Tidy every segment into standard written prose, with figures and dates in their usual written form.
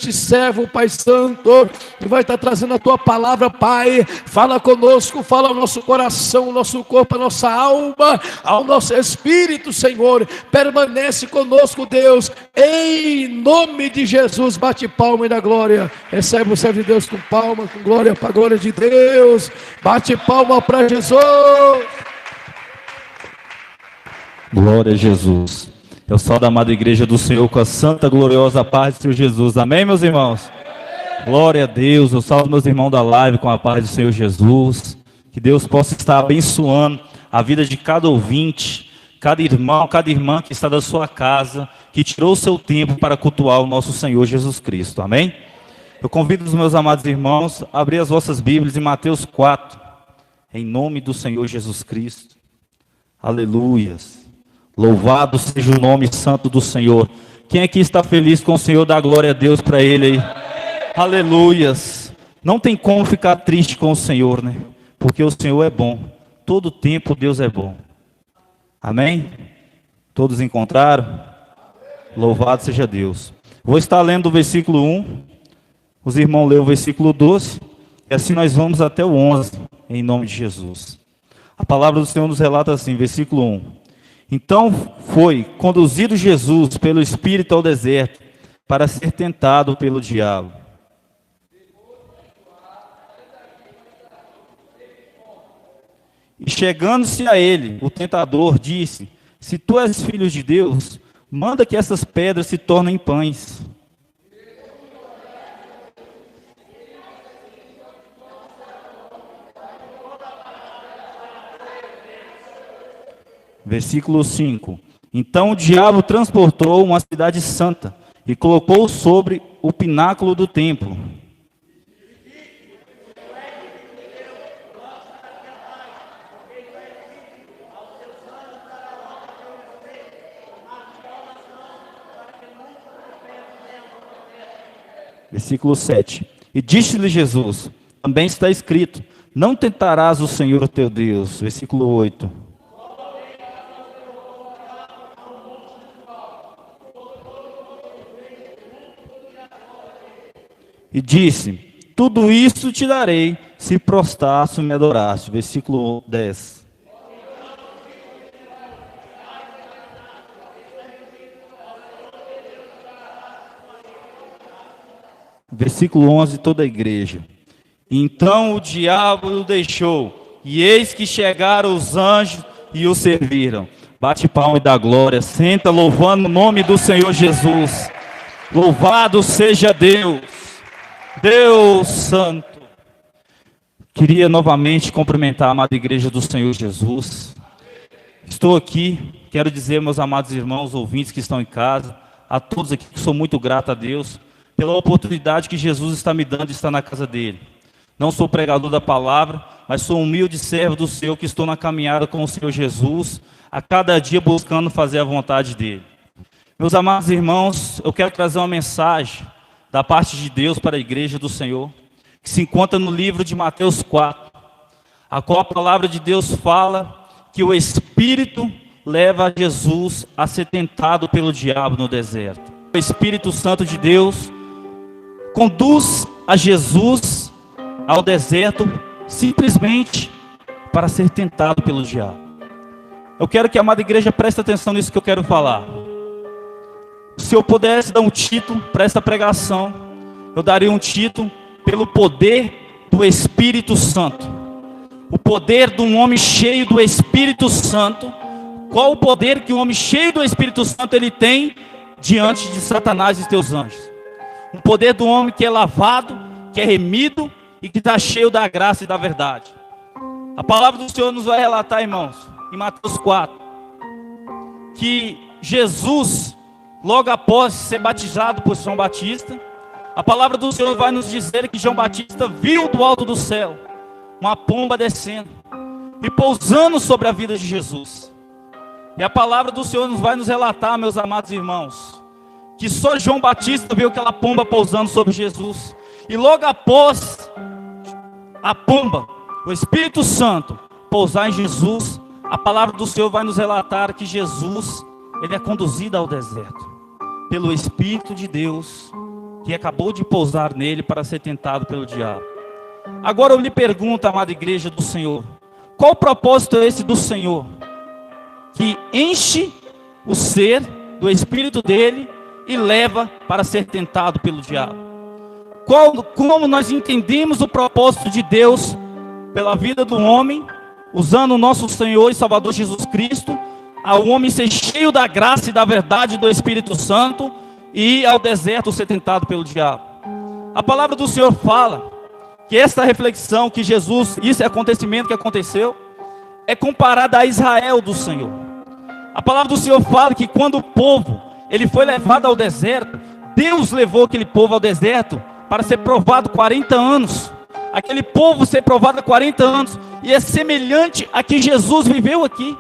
este servo, Pai Santo, que vai estar trazendo a tua palavra, Pai. Fala conosco, fala ao nosso coração, ao nosso corpo, à nossa alma, ao nosso espírito, Senhor. Permanece conosco, Deus, em nome de Jesus. Bate palma e dá glória. Recebe o servo de Deus com palma, com glória, para a glória de Deus. Bate palma para Jesus. Glória a Jesus. Eu salvo a amada igreja do Senhor com a santa, gloriosa paz do Senhor Jesus. Amém, meus irmãos? Glória a Deus. Eu salvo meus irmãos da live com a paz do Senhor Jesus. Que Deus possa estar abençoando a vida de cada ouvinte, cada irmão, cada irmã que está da sua casa, que tirou o seu tempo para cultuar o nosso Senhor Jesus Cristo. Amém? Eu convido os meus amados irmãos a abrir as vossas Bíblias em Mateus 4, em nome do Senhor Jesus Cristo. Aleluias. Louvado seja o nome santo do Senhor. Quem aqui está feliz com o Senhor, dá glória a Deus para Ele aí. Aleluias. Não tem como ficar triste com o Senhor, né? Porque o Senhor é bom. Todo tempo Deus é bom. Amém? Todos encontraram? Louvado seja Deus. Vou estar lendo o versículo 1. Os irmãos lêem o versículo 12. E assim nós vamos até o 11. Em nome de Jesus. A palavra do Senhor nos relata assim, versículo 1. Então foi conduzido Jesus pelo Espírito ao deserto para ser tentado pelo diabo. E chegando-se a ele, o tentador disse: se tu és filho de Deus, manda que essas pedras se tornem pães. Versículo 5. Então o diabo transportou uma cidade santa e colocou sobre o pináculo do templo. Versículo 7. E disse-lhe Jesus: também está escrito: não tentarás o Senhor teu Deus. Versículo 8. E disse: tudo isso te darei, se prostraste e me adoraste. Versículo 10. Versículo 11, toda a igreja. Então o diabo o deixou, e eis que chegaram os anjos e o serviram. Bate palma e dá glória, senta louvando o nome do Senhor Jesus. Louvado seja Deus. Deus Santo. Queria novamente cumprimentar a amada igreja do Senhor Jesus. Estou aqui, quero dizer, meus amados irmãos, ouvintes que estão em casa, a todos aqui que sou muito grato a Deus, pela oportunidade que Jesus está me dando de estar na casa dele. Não sou pregador da palavra, mas sou um humilde servo do Senhor que estou na caminhada com o Senhor Jesus, a cada dia buscando fazer a vontade dele. Meus amados irmãos, eu quero trazer uma mensagem da parte de Deus para a igreja do Senhor, que se encontra no livro de Mateus 4, a qual a palavra de Deus fala que o Espírito leva Jesus a ser tentado pelo diabo no deserto. O Espírito Santo de Deus conduz a Jesus ao deserto simplesmente para ser tentado pelo diabo. Eu quero que a amada igreja preste atenção nisso que eu quero falar. Se eu pudesse dar um título para esta pregação, eu daria um título: pelo poder do Espírito Santo. O poder de um homem cheio do Espírito Santo. Qual o poder que um homem cheio do Espírito Santo ele tem diante de Satanás e seus anjos? Um poder do homem que é lavado, que é remido e que está cheio da graça e da verdade. A palavra do Senhor nos vai relatar, irmãos, em Mateus 4, que Jesus, logo após ser batizado por João Batista, a palavra do Senhor vai nos dizer que João Batista viu do alto do céu uma pomba descendo e pousando sobre a vida de Jesus. E a palavra do Senhor vai nos relatar, meus amados irmãos, que só João Batista viu aquela pomba pousando sobre Jesus. E logo após a pomba, o Espírito Santo pousar em Jesus, a palavra do Senhor vai nos relatar que Jesus, ele é conduzido ao deserto pelo Espírito de Deus que acabou de pousar nele para ser tentado pelo diabo. Agora eu lhe pergunto, amada igreja do Senhor, qual o propósito é esse do Senhor? Que enche o ser do Espírito dele e leva para ser tentado pelo diabo. Como nós entendemos o propósito de Deus pela vida do homem, usando o nosso Senhor e Salvador Jesus Cristo, ao homem ser cheio da graça e da verdade do Espírito Santo e ir ao deserto ser tentado pelo diabo. A palavra do Senhor fala que essa reflexão que Jesus, esse acontecimento que aconteceu, é comparada a Israel do Senhor. A palavra do Senhor fala que quando o povo ele foi levado ao deserto, Deus levou aquele povo ao deserto para ser provado 40 anos. Aquele povo ser provado há 40 anos, e é semelhante a que Jesus viveu aqui.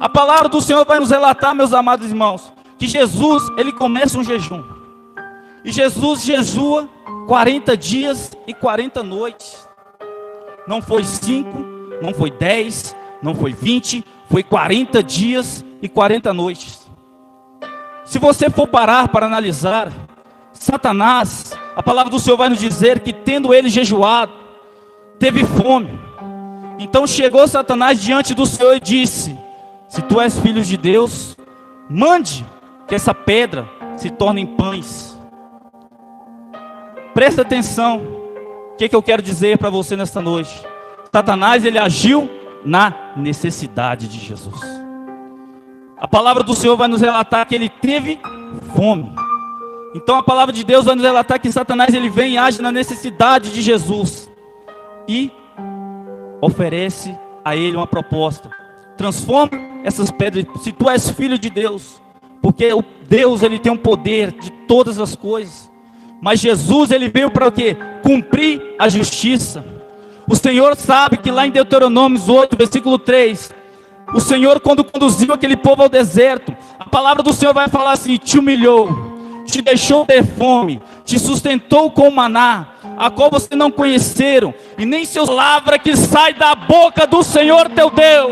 A palavra do Senhor vai nos relatar, meus amados irmãos, que Jesus, ele começa um jejum. E Jesus jejua 40 dias e 40 noites. Não foi 5, não foi 10, não foi 20, foi 40 dias e 40 noites. Se você for parar para analisar, Satanás, a palavra do Senhor vai nos dizer que tendo ele jejuado, teve fome. Então chegou Satanás diante do Senhor e disse: se tu és filho de Deus, mande que essa pedra se torne em pães. Presta atenção, o que eu quero dizer para você nesta noite. Satanás, ele agiu na necessidade de Jesus. A palavra do Senhor vai nos relatar que ele teve fome. Então a palavra de Deus vai nos relatar que Satanás, ele vem e age na necessidade de Jesus e oferece a ele uma proposta: transforma essas pedras, se tu és filho de Deus, porque o Deus, ele tem um poder de todas as coisas. Mas Jesus, ele veio para o quê? Cumprir a justiça. O Senhor sabe que lá em Deuteronômio 8, versículo 3, o Senhor, quando conduziu aquele povo ao deserto, a palavra do Senhor vai falar assim: te humilhou, te deixou ter fome, te sustentou com maná, a qual você não conheceram, e nem seus palavras que sai da boca do Senhor teu Deus.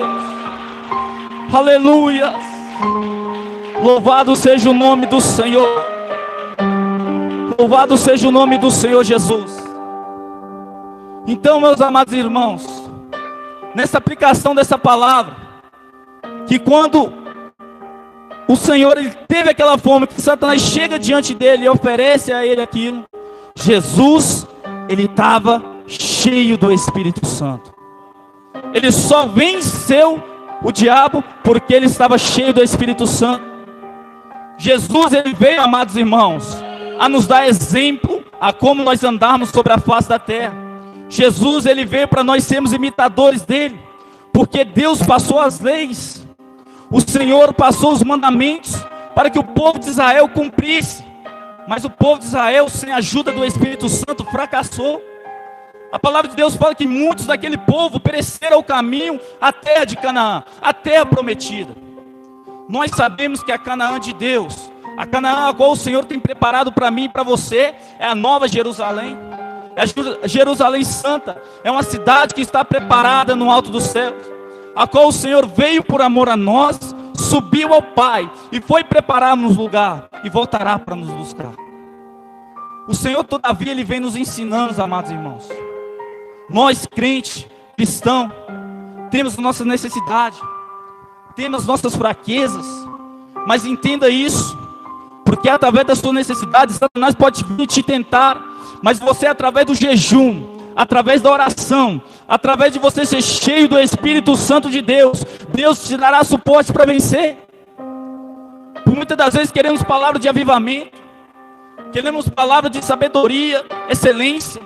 Aleluia! Louvado seja o nome do Senhor. Louvado seja o nome do Senhor Jesus. Então, meus amados irmãos, nessa aplicação dessa palavra, que quando o Senhor, ele teve aquela fome, que Satanás chega diante dele e oferece a ele aquilo, Jesus, ele estava cheio do Espírito Santo. Ele só venceu o diabo porque ele estava cheio do Espírito Santo. Jesus, ele veio, amados irmãos, a nos dar exemplo a como nós andarmos sobre a face da terra. Jesus, ele veio para nós sermos imitadores dele, porque Deus passou as leis, o Senhor passou os mandamentos para que o povo de Israel cumprisse. Mas o povo de Israel, sem a ajuda do Espírito Santo, fracassou. A palavra de Deus fala que muitos daquele povo pereceram ao caminho à terra de Canaã, a terra prometida. Nós sabemos que a Canaã de Deus, a Canaã a qual o Senhor tem preparado para mim e para você, é a nova Jerusalém. É a Jerusalém Santa, é uma cidade que está preparada no alto do céu, a qual o Senhor veio por amor a nós, subiu ao Pai e foi preparar-nos lugar e voltará para nos buscar. O Senhor, todavia, ele vem nos ensinando, amados irmãos. Nós, crentes, cristãos, temos nossa necessidade, temos nossas fraquezas, mas entenda isso, porque através da sua necessidade, Satanás pode vir te tentar, mas você, através do jejum, através da oração, através de você ser cheio do Espírito Santo de Deus, Deus te dará suporte para vencer. Por muitas das vezes queremos palavras de avivamento, queremos palavras de sabedoria, excelência,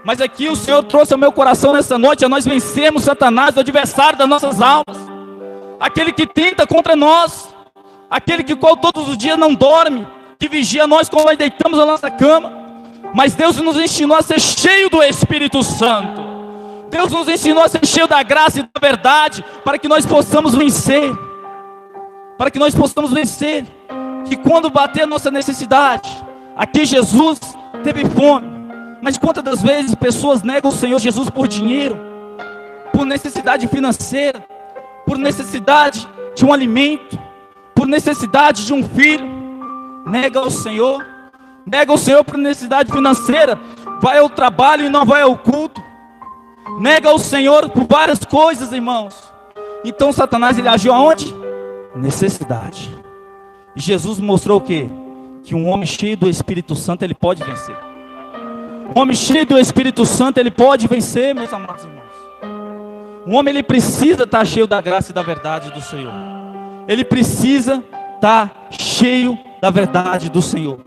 mas aqui o Senhor trouxe ao meu coração nessa noite a nós vencermos Satanás, o adversário das nossas almas, aquele que tenta contra nós, aquele que qual todos os dias não dorme, que vigia nós quando nós deitamos na nossa cama. Mas Deus nos ensinou a ser cheio do Espírito Santo. Deus nos ensinou a ser cheio da graça e da verdade, para que nós possamos vencer. Para que nós possamos vencer. Que quando bater a nossa necessidade, aqui Jesus teve fome. Mas quantas das vezes pessoas negam o Senhor Jesus por dinheiro, por necessidade financeira, por necessidade de um alimento, por necessidade de um filho, nega o Senhor. Nega o Senhor por necessidade financeira, vai ao trabalho e não vai ao culto. Nega o Senhor por várias coisas, irmãos. Então Satanás, ele agiu aonde? Necessidade. E Jesus mostrou o quê? Que um homem cheio do Espírito Santo, ele pode vencer. Um homem cheio do Espírito Santo, ele pode vencer, meus amados irmãos. Um homem, ele precisa estar cheio da graça e da verdade do Senhor. Ele precisa estar cheio da verdade do Senhor.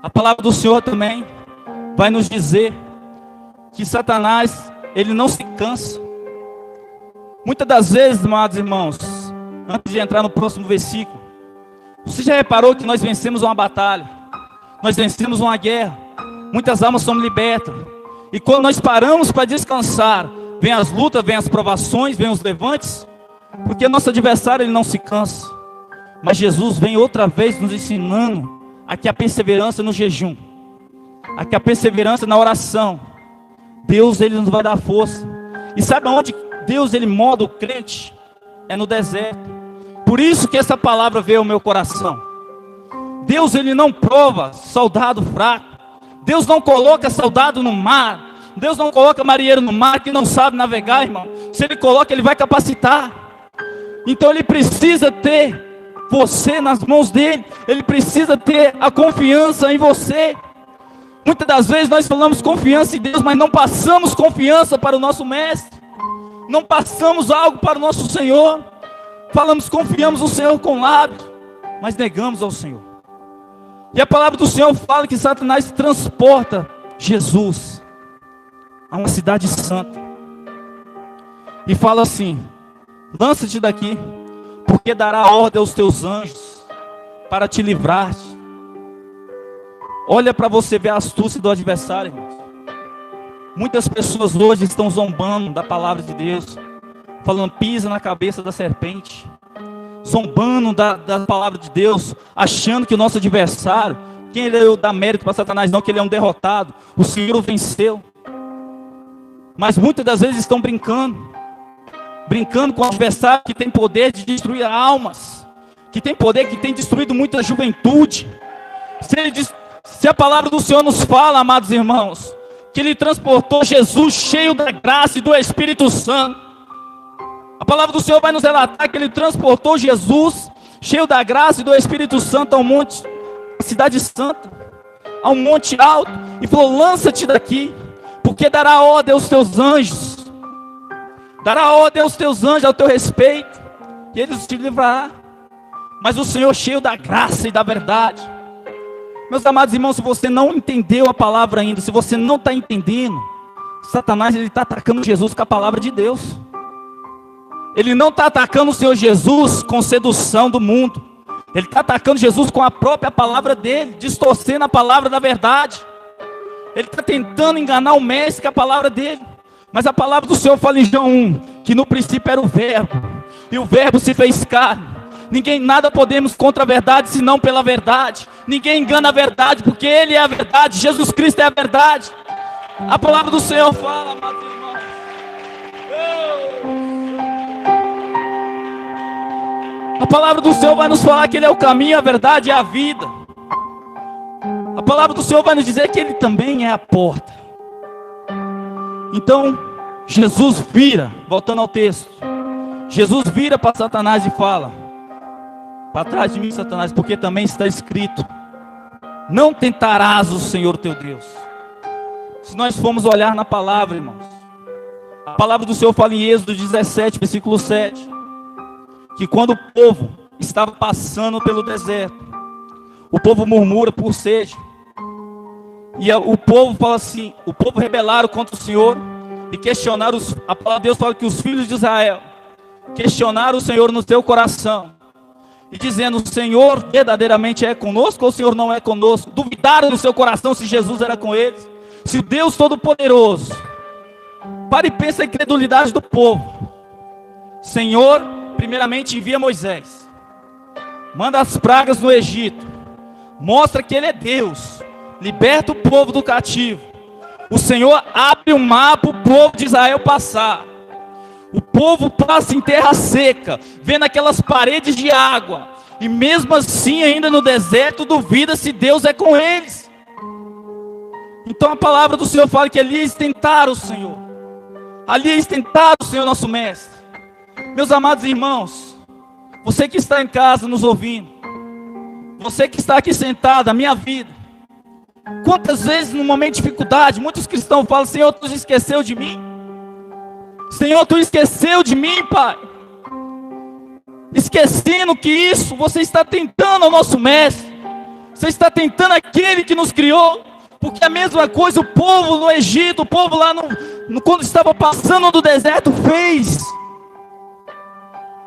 A palavra do Senhor também vai nos dizer que Satanás, ele não se cansa. Muitas das vezes, amados irmãos, antes de entrar no próximo versículo, você já reparou que nós vencemos uma batalha, nós vencemos uma guerra, muitas almas são libertas, e quando nós paramos para descansar, vem as lutas, vem as provações, vem os levantes, porque nosso adversário, ele não se cansa. Mas Jesus vem outra vez nos ensinando aqui a perseverança no jejum, aqui a perseverança na oração. Deus, ele nos vai dar força. E sabe onde Deus, ele molda o crente? É no deserto. Por isso que essa palavra veio ao meu coração. Deus, ele não prova soldado fraco. Deus não coloca soldado no mar. Deus não coloca marinheiro no mar que não sabe navegar, irmão. Se ele coloca, ele vai capacitar. Então ele precisa ter você nas mãos dele. Ele precisa ter a confiança em você. Muitas das vezes nós falamos confiança em Deus, mas não passamos confiança para o nosso mestre. Não passamos algo para o nosso Senhor. Falamos, confiamos no Senhor com lábios, mas negamos ao Senhor. E a palavra do Senhor fala que Satanás transporta Jesus a uma cidade santa. E fala assim: lança-te daqui, porque dará ordem aos teus anjos para te livrar. Olha para você ver a astúcia do adversário, irmãos. Muitas pessoas hoje estão zombando da palavra de Deus, falando pisa na cabeça da serpente, zombando da palavra de Deus, achando que o nosso adversário, quem ele dá mérito para Satanás não, que ele é um derrotado, o Senhor o venceu. Mas muitas das vezes estão brincando com o adversário que tem poder de destruir almas, que tem poder, que tem destruído muita juventude. Se a palavra do Senhor nos fala, amados irmãos, que ele transportou Jesus cheio da graça e do Espírito Santo. A palavra do Senhor vai nos relatar que ele transportou Jesus cheio da graça e do Espírito Santo ao monte, a cidade santa, ao monte alto, e falou: lança-te daqui, porque dará ordem aos teus anjos, dará ordem aos teus anjos ao teu respeito, e eles te livrarão. Mas o Senhor cheio da graça e da verdade. Meus amados irmãos, se você não entendeu a palavra ainda, se você não está entendendo, Satanás, ele está atacando Jesus com a palavra de Deus. Ele não está atacando o Senhor Jesus com sedução do mundo. Ele está atacando Jesus com a própria palavra dele, distorcendo a palavra da verdade. Ele está tentando enganar o mestre com a palavra dele. Mas a palavra do Senhor fala em João 1, que no princípio era o verbo, e o verbo se fez carne. Nada podemos contra a verdade, senão pela verdade. Ninguém engana a verdade, porque ele é a verdade. Jesus Cristo é a verdade. A palavra do Senhor fala, amados irmãos. A palavra do Senhor vai nos falar que ele é o caminho, a verdade e a vida. A palavra do Senhor vai nos dizer que ele também é a porta. Então, Jesus vira, voltando ao texto, Jesus vira para Satanás e fala: para trás de mim, Satanás, porque também está escrito: não tentarás o Senhor teu Deus. Se nós formos olhar na palavra, irmãos, a palavra do Senhor fala em Êxodo 17, versículo 7, que quando o povo estava passando pelo deserto, o povo murmura por sede, e o povo fala assim, o povo rebelaram contra o Senhor, e questionaram, a palavra de Deus fala que os filhos de Israel questionaram o Senhor no seu coração, e dizendo: o Senhor verdadeiramente é conosco ou o Senhor não é conosco? Duvidaram no seu coração se Jesus era com eles, se o Deus Todo-Poderoso. Pare e pensa a incredulidade do povo. Senhor, primeiramente envia Moisés, manda as pragas no Egito, mostra que ele é Deus, liberta o povo do cativo. O Senhor abre o mar para o povo de Israel passar. O povo passa em terra seca, vendo aquelas paredes de água, E mesmo assim, ainda no deserto, duvida se Deus é com eles. Então a palavra do Senhor fala que ali eles tentaram o Senhor. Ali eles tentaram o Senhor nosso Mestre. Meus amados irmãos, você que está em casa nos ouvindo, você que está aqui sentado, a minha vida, quantas vezes no momento de dificuldade, muitos cristãos falam: Senhor, Tu esqueceu de mim? Senhor, Tu esqueceu de mim, Pai? Esquecendo que isso, você está tentando ao nosso Mestre, você está tentando aquele que nos criou, porque a mesma coisa o povo no Egito, o povo lá quando estava passando do deserto fez.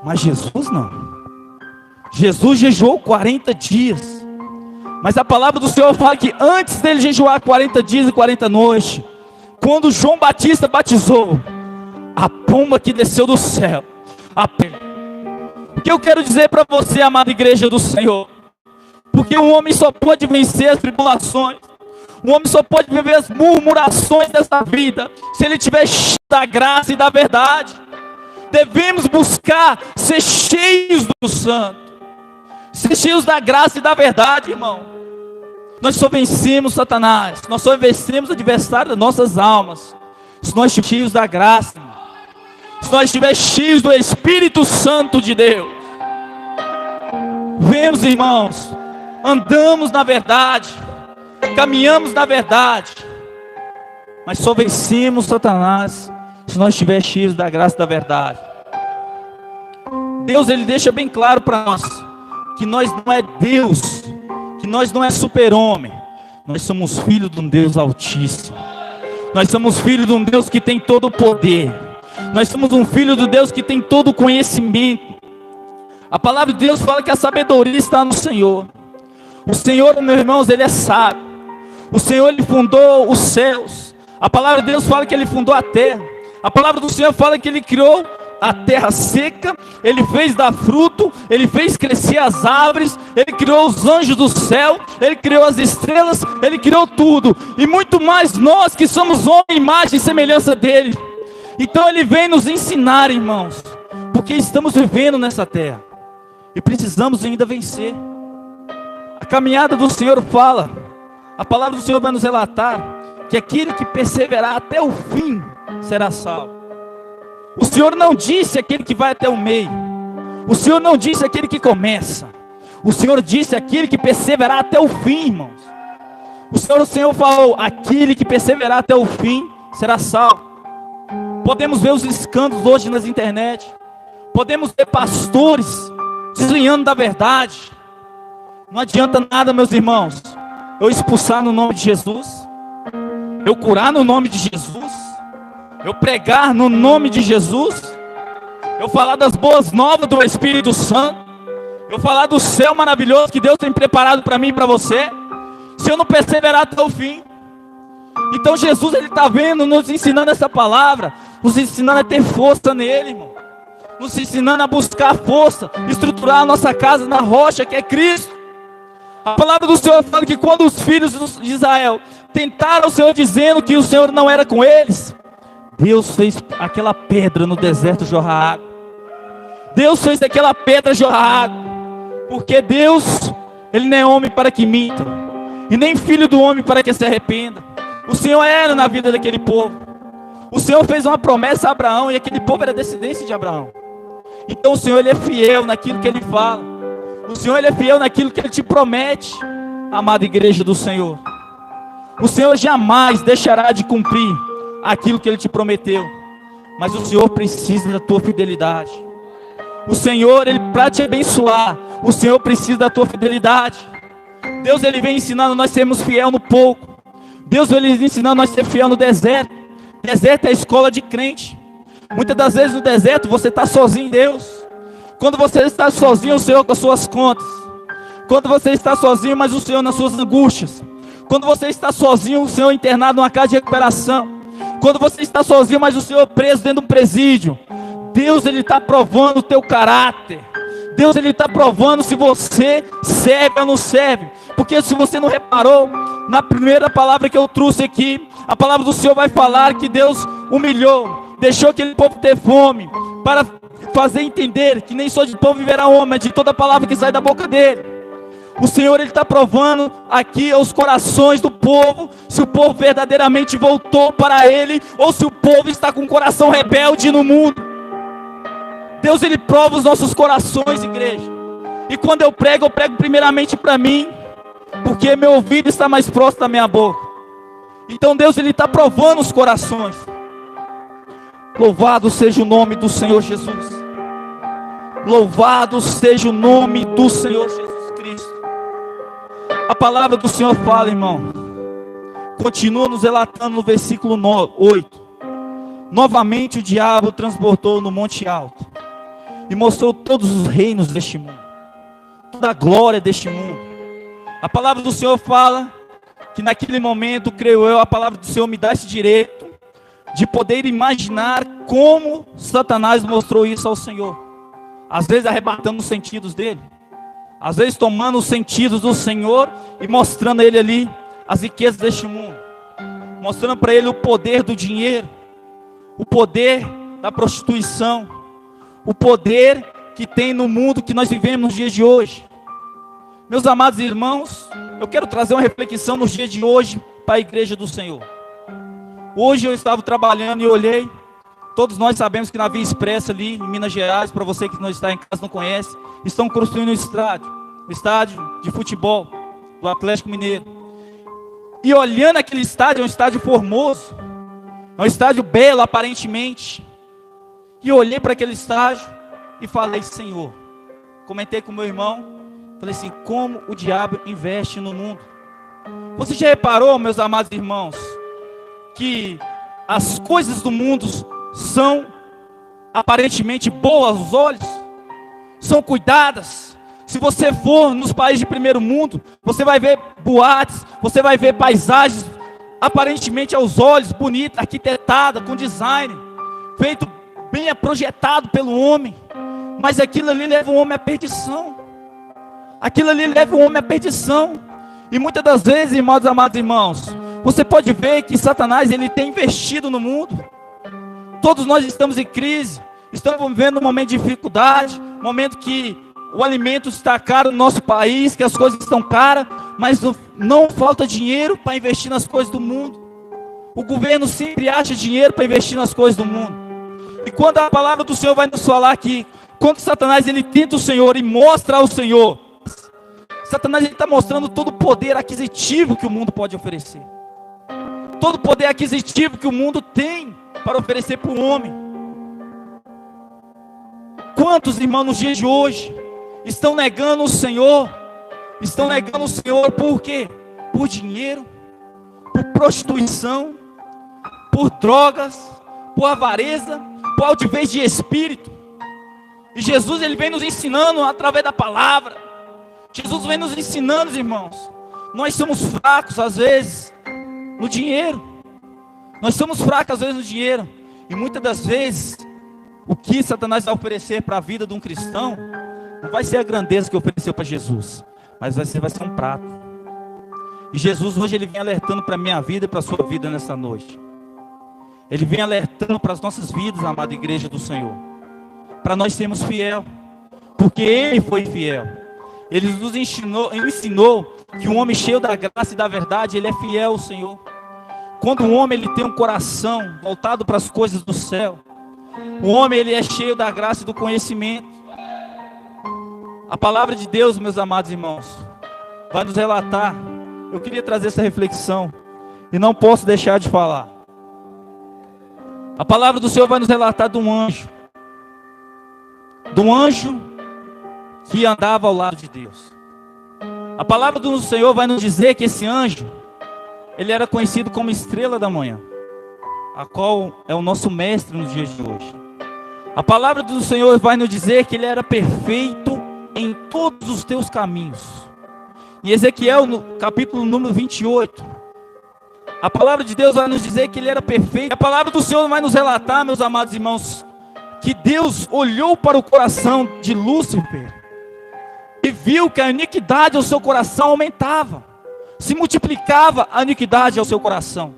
Mas Jesus não. Jesus jejuou 40 dias. Mas a palavra do Senhor fala que antes dele jejuar 40 dias e 40 noites, quando João Batista batizou, a pomba que desceu do céu, o que eu quero dizer para você, amada igreja do Senhor? Porque o homem só pode vencer as tribulações, o homem só pode viver as murmurações dessa vida se ele tiver cheio da graça e da verdade. Devemos buscar ser cheios do Santo, ser cheios da graça e da verdade, irmão. Nós só vencemos Satanás, nós só vencemos o adversário das nossas almas se nós estivermos cheios da graça, irmão. Se nós estivermos cheios do Espírito Santo de Deus. Vemos, irmãos, andamos na verdade, caminhamos na verdade, mas só vencemos Satanás se nós estivermos cheios da graça e da verdade. Deus, Ele deixa bem claro para nós que nós não é Deus, que nós não é super-homem, nós somos filhos de um Deus altíssimo, nós somos filhos de um Deus que tem todo o poder, nós somos um filho de Deus que tem todo o conhecimento. A palavra de Deus fala que a sabedoria está no Senhor. O Senhor, meus irmãos, Ele é sábio. O Senhor, Ele fundou os céus. A palavra de Deus fala que Ele fundou a terra. A palavra do Senhor fala que Ele criou a terra seca, Ele fez dar fruto, Ele fez crescer as árvores, Ele criou os anjos do céu, Ele criou as estrelas, Ele criou tudo, e muito mais nós que somos homem, imagem e semelhança dEle. Então Ele vem nos ensinar, irmãos, porque estamos vivendo nessa terra, e precisamos ainda vencer. A caminhada do Senhor fala, a palavra do Senhor vai nos relatar, que aquele que perseverar até o fim, será salvo. O Senhor não disse aquele que vai até o meio. O Senhor não disse aquele que começa. O Senhor disse aquele que perseverar até o fim, irmãos. O Senhor falou, aquele que perseverar até o fim, será salvo. Podemos ver os escândalos hoje nas internet. Podemos ver pastores desviando da verdade. Não adianta nada, meus irmãos, eu expulsar no nome de Jesus, eu curar no nome de Jesus, eu pregar no nome de Jesus, eu falar das boas novas do Espírito Santo, eu falar do céu maravilhoso que Deus tem preparado para mim e para você, se eu não perseverar até o fim. Então Jesus, Ele está vendo, nos ensinando essa palavra, nos ensinando a ter força nele, irmão, nos ensinando a buscar força, estruturar a nossa casa na rocha que é Cristo. A palavra do Senhor fala que quando os filhos de Israel tentaram o Senhor dizendo que o Senhor não era com eles, Deus fez aquela pedra no deserto jorrar água. Deus fez aquela pedra jorrar água, porque Deus, Ele não é homem para que minta, e nem filho do homem para que se arrependa. O Senhor era na vida daquele povo. O Senhor fez uma promessa a Abraão, e aquele povo era descendência de Abraão. Então o Senhor, Ele é fiel naquilo que Ele fala. O Senhor, Ele é fiel naquilo que Ele te promete, amada igreja do Senhor. O Senhor jamais deixará de cumprir aquilo que Ele te prometeu, mas o Senhor precisa da tua fidelidade. O Senhor, Ele para te abençoar, o Senhor precisa da tua fidelidade. Deus, Ele vem ensinando nós sermos fiel no pouco. Deus, Ele vem ensinando nós ser fiel no deserto. Deserto é a escola de crente. Muitas das vezes no deserto você está sozinho em Deus. Quando você está sozinho, o Senhor com as suas contas. Quando você está sozinho, mas o Senhor nas suas angústias. Quando você está sozinho, o Senhor internado numa casa de recuperação. Quando você está sozinho, mas o Senhor preso dentro de um presídio. Deus, Ele está provando o teu caráter. Deus, Ele está provando se você serve ou não serve. Porque se você não reparou, na primeira palavra que eu trouxe aqui, a palavra do Senhor vai falar que Deus humilhou, deixou aquele povo ter fome, para fazer entender que nem só de pão viverá o homem, mas de toda palavra que sai da boca dele. O Senhor, Ele está provando aqui aos corações do povo, se o povo verdadeiramente voltou para Ele, ou se o povo está com o coração rebelde no mundo. Deus, Ele prova os nossos corações, igreja. E quando eu prego primeiramente para mim, porque meu ouvido está mais próximo da minha boca. Então Deus, Ele está provando os corações. Louvado seja o nome do Senhor Jesus. Louvado seja o nome do Senhor Jesus Cristo. A palavra do Senhor fala, irmão, continua nos relatando no versículo 8. Novamente o diabo transportou no monte alto e mostrou todos os reinos deste mundo, toda a glória deste mundo. A palavra do Senhor fala que naquele momento, creio eu, a palavra do Senhor me dá esse direito de poder imaginar como Satanás mostrou isso ao Senhor. Às vezes arrebatando os sentidos dele, às vezes tomando os sentidos do Senhor e mostrando a ele ali as riquezas deste mundo, mostrando para ele o poder do dinheiro, o poder da prostituição, o poder que tem no mundo que nós vivemos nos dias de hoje. Meus amados irmãos, eu quero trazer uma reflexão nos dias de hoje para a igreja do Senhor. Hoje eu estava trabalhando e olhei, todos nós sabemos que na Via Expressa ali em Minas Gerais, para você que não está em casa não conhece, estão construindo um estádio de futebol do Atlético Mineiro. E olhando aquele estádio, é um estádio formoso, é um estádio belo aparentemente. E eu olhei para aquele estádio e falei, Senhor, comentei com meu irmão, falei assim, como o diabo investe no mundo. Você já reparou, meus amados irmãos, que as coisas do mundo são aparentemente boas aos olhos, são cuidadas? Se você for nos países de primeiro mundo, você vai ver boates, você vai ver paisagens aparentemente aos olhos, bonitas, arquitetadas, com design, feito bem projetado pelo homem, mas aquilo ali leva o homem à perdição. Aquilo ali leva o homem à perdição. E muitas das vezes, irmãos, amados irmãos, você pode ver que Satanás, ele tem investido no mundo. Todos nós estamos em crise, estamos vivendo um momento de dificuldade, um momento que o alimento está caro no nosso país, que as coisas estão caras, mas não falta dinheiro para investir nas coisas do mundo. O governo sempre acha dinheiro para investir nas coisas do mundo. E quando a palavra do Senhor vai nos falar que, quando Satanás ele tenta o Senhor e mostra ao Senhor, Satanás está mostrando todo o poder aquisitivo que o mundo pode oferecer. Todo o poder aquisitivo que o mundo tem para oferecer para o homem. Quantos irmãos nos dias de hoje estão negando o Senhor? Estão negando o Senhor por quê? Por dinheiro, por prostituição, por drogas, por avareza, por altivez de espírito. E Jesus ele vem nos ensinando através da palavra. Jesus vem nos ensinando, irmãos. Nós somos fracos às vezes no dinheiro. Nós somos fracos às vezes no dinheiro. E muitas das vezes o que Satanás vai oferecer para a vida de um cristão não vai ser a grandeza que ofereceu para Jesus, mas vai ser um prato. E Jesus hoje ele vem alertando para a minha vida e para a sua vida nessa noite. Ele vem alertando para as nossas vidas, amada igreja do Senhor, para nós sermos fiel, porque Ele foi fiel. Ele nos ensinou que um homem cheio da graça e da verdade, ele é fiel ao Senhor. Quando um homem ele tem um coração voltado para as coisas do céu, o homem ele é cheio da graça e do conhecimento. A palavra de Deus, meus amados irmãos, vai nos relatar. Eu queria trazer essa reflexão e não posso deixar de falar. A palavra do Senhor vai nos relatar de um anjo que andava ao lado de Deus. A palavra do Senhor vai nos dizer que esse anjo, ele era conhecido como estrela da manhã, a qual é o nosso mestre nos dias de hoje. A palavra do Senhor vai nos dizer que ele era perfeito em todos os teus caminhos. Em Ezequiel, no capítulo número 28, a palavra de Deus vai nos dizer que ele era perfeito. A palavra do Senhor vai nos relatar, meus amados irmãos, que Deus olhou para o coração de Lúcifer e viu que a iniquidade ao seu coração aumentava, se multiplicava a iniquidade ao seu coração.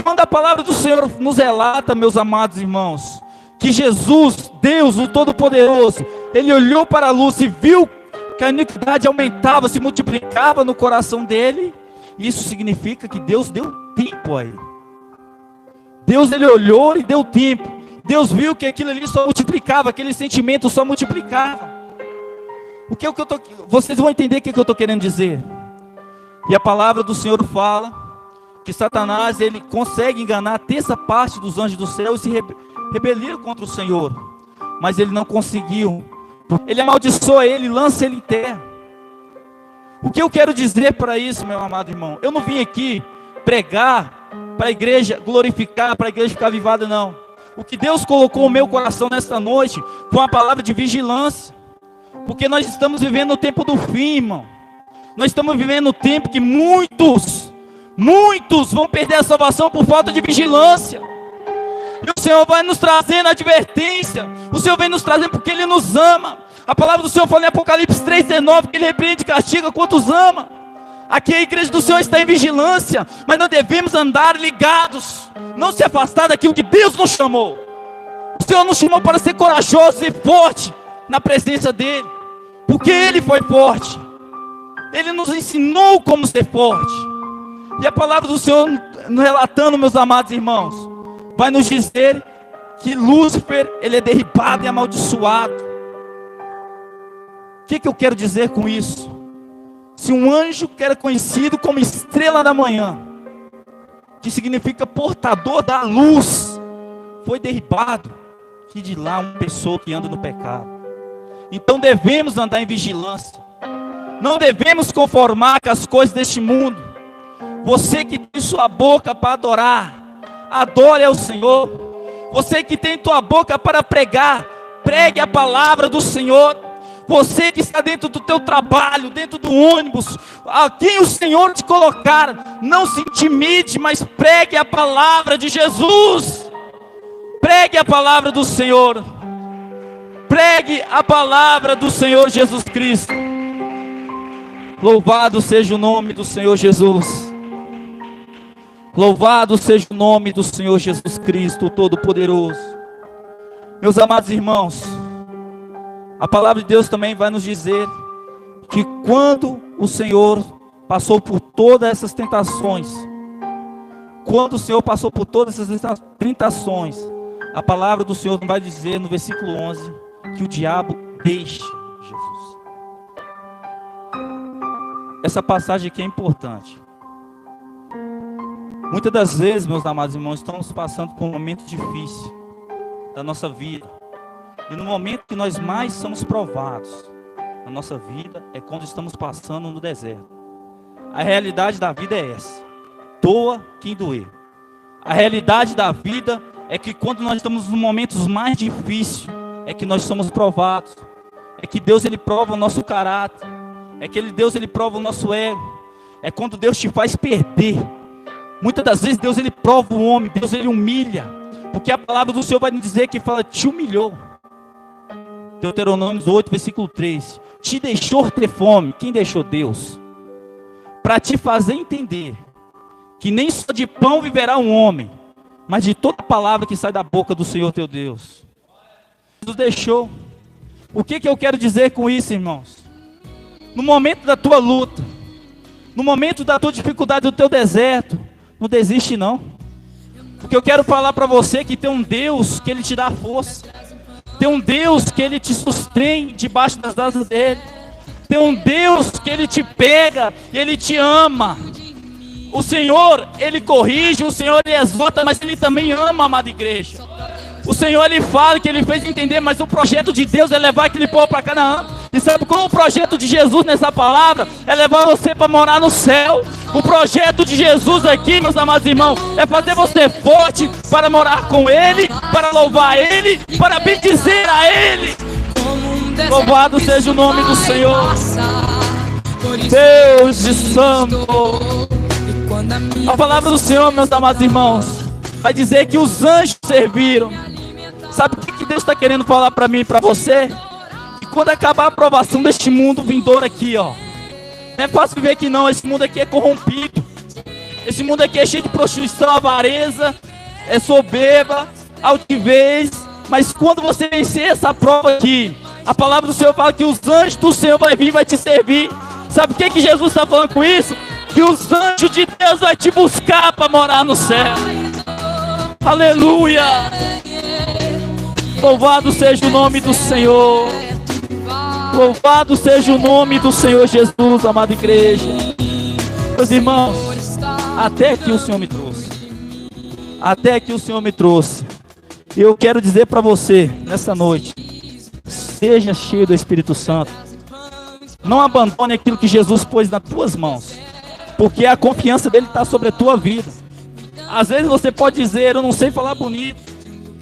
Quando a palavra do Senhor nos relata, meus amados irmãos, que Jesus, Deus, o Todo-Poderoso, Ele olhou para a luz e viu que a iniquidade aumentava, se multiplicava no coração dele. Isso significa que Deus deu tempo a ele. Deus, Ele olhou e deu tempo. Deus viu que aquilo ali só multiplicava, aquele sentimento só multiplicava. Vocês vão entender o que eu estou querendo dizer. E a palavra do Senhor fala que Satanás, ele consegue enganar a terça parte dos anjos do céu e se rebeliam contra o Senhor. Mas ele não conseguiu. Ele amaldiçoa ele, lança ele em terra. O que eu quero dizer para isso, meu amado irmão? Eu não vim aqui pregar para a igreja glorificar, para a igreja ficar avivada, não. O que Deus colocou no meu coração nesta noite foi uma palavra de vigilância. Porque nós estamos vivendo o tempo do fim, irmão. Nós estamos vivendo o tempo que muitos vão perder a salvação por falta de vigilância. E o Senhor vai nos trazendo advertência. O Senhor vem nos trazendo porque Ele nos ama. A palavra do Senhor fala em Apocalipse 3,19 que Ele repreende e castiga quantos ama. Aqui a igreja do Senhor está em vigilância, mas nós devemos andar ligados, não se afastar daquilo que Deus nos chamou. O Senhor nos chamou para ser corajoso e forte na presença dEle, porque Ele foi forte. Ele nos ensinou como ser forte. E a palavra do Senhor, relatando, meus amados irmãos, vai nos dizer que Lúcifer, ele é derribado e amaldiçoado. O que eu quero dizer com isso? Se um anjo que era conhecido como estrela da manhã, que significa portador da luz, foi derribado, que de lá uma pessoa que anda no pecado. Então devemos andar em vigilância. Não devemos conformar com as coisas deste mundo. Você que tem sua boca para adorar, adore ao Senhor. Você que tem tua boca para pregar, pregue a palavra do Senhor. Você que está dentro do teu trabalho, dentro do ônibus, a quem o Senhor te colocar, não se intimide, mas pregue a palavra de Jesus. Pregue a palavra do Senhor. Pregue a palavra do Senhor Jesus Cristo. Louvado seja o nome do Senhor Jesus. Louvado seja o nome do Senhor Jesus Cristo, o Todo-Poderoso. Meus amados irmãos, a palavra de Deus também vai nos dizer que quando o Senhor passou por todas essas tentações, a palavra do Senhor vai dizer no versículo 11 que o diabo deixe Jesus. Essa passagem aqui é importante. Muitas das vezes, meus amados irmãos, estamos passando por um momento difícil da nossa vida. E no momento que nós mais somos provados na nossa vida é quando estamos passando no deserto. A realidade da vida é essa: doa quem doer. A realidade da vida é que quando nós estamos nos momentos mais difíceis, é que nós somos provados. É que Deus, Ele prova o nosso caráter. É que Deus, Ele prova o nosso ego. É quando Deus te faz perder. Muitas das vezes Deus, Ele prova o homem. Deus, Ele humilha. Porque a palavra do Senhor vai nos dizer que fala, te humilhou. Deuteronômio 8, versículo 3. Te deixou ter fome. Quem deixou? Deus. Para te fazer entender que nem só de pão viverá um homem, mas de toda palavra que sai da boca do Senhor teu Deus. Jesus deixou. O que eu quero dizer com isso, irmãos? No momento da tua luta, no momento da tua dificuldade, do teu deserto, não desiste não. Porque eu quero falar para você que tem um Deus que Ele te dá força. Tem um Deus que Ele te sustém debaixo das asas dEle. Tem um Deus que Ele te pega, Ele te ama. O Senhor, Ele corrige, o Senhor, Ele exorta, mas Ele também ama, amada igreja. O Senhor, Ele fala que Ele fez entender, mas o projeto de Deus é levar aquele povo para Canaã. E sabe qual é o projeto de Jesus nessa palavra? É levar você para morar no céu. O projeto de Jesus aqui, meus amados irmãos, é fazer você forte para morar com Ele, para louvar Ele, para bendizer a Ele. Louvado seja o nome do Senhor. Deus de santo. A palavra do Senhor, meus amados irmãos, vai dizer que os anjos serviram. Sabe o que Deus está querendo falar para mim e para você? Que quando acabar a aprovação deste mundo vindouro aqui, ó, não é fácil viver aqui não. Esse mundo aqui é corrompido. Esse mundo aqui é cheio de prostituição, avareza, é soberba, altivez, Mas quando você vencer essa prova aqui, a palavra do Senhor fala que os anjos do Senhor vai vir e vai te servir. Sabe o que Jesus está falando com isso? Que os anjos de Deus vai te buscar para morar no céu. Aleluia! Louvado seja o nome do Senhor. Louvado seja o nome do Senhor Jesus, amada igreja. Meus irmãos, até aqui o Senhor me trouxe. Até aqui o Senhor me trouxe. E eu quero dizer para você, nessa noite, seja cheio do Espírito Santo. Não abandone aquilo que Jesus pôs nas tuas mãos, porque a confiança dele está sobre a tua vida. Às vezes você pode dizer: eu não sei falar bonito,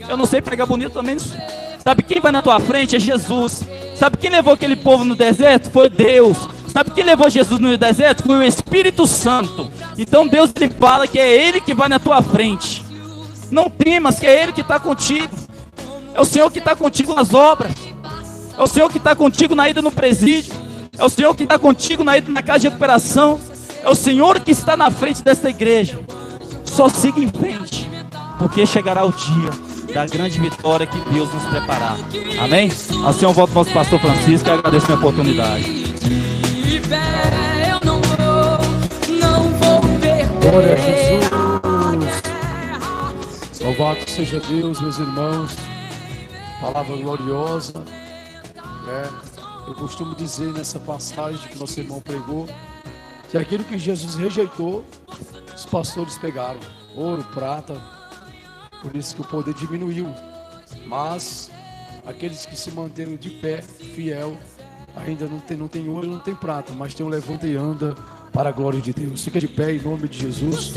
eu não sei pregar bonito também. Sabe quem vai na tua frente? É Jesus. Sabe quem levou aquele povo no deserto? Foi Deus. Sabe quem levou Jesus no deserto? Foi o Espírito Santo. Então Deus lhe fala que é Ele que vai na tua frente. Não temas, que é Ele que está contigo. É o Senhor que está contigo nas obras. É o Senhor que está contigo na ida no presídio. É o Senhor que está contigo na ida na casa de recuperação. É o Senhor que está na frente desta igreja. Só siga em frente, porque chegará o dia da grande vitória que Deus nos preparar. Amém? Assim eu volto ao nosso pastor Francisco e agradeço a minha oportunidade. Glória a Jesus. Louvado seja Deus, meus irmãos. Palavra gloriosa. Eu costumo dizer nessa passagem que nosso irmão pregou, que aquilo que Jesus rejeitou, os pastores pegaram. Ouro, prata. Por isso que o poder diminuiu. Mas aqueles que se manteram de pé, fiel, ainda não tem ouro, não tem prata, mas tem um levanta e anda para a glória de Deus. Fica de pé em nome de Jesus.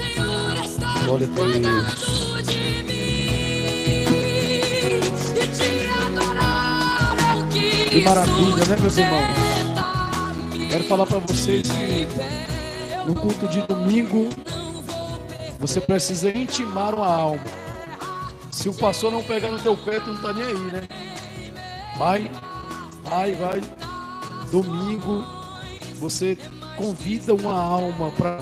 Glória a Deus. Que maravilha, né, meus irmãos? Quero falar para vocês que no culto de domingo você precisa intimar uma alma. Se o pastor não pegar no teu pé, tu não tá nem aí, né? Vai. Domingo você convida uma alma para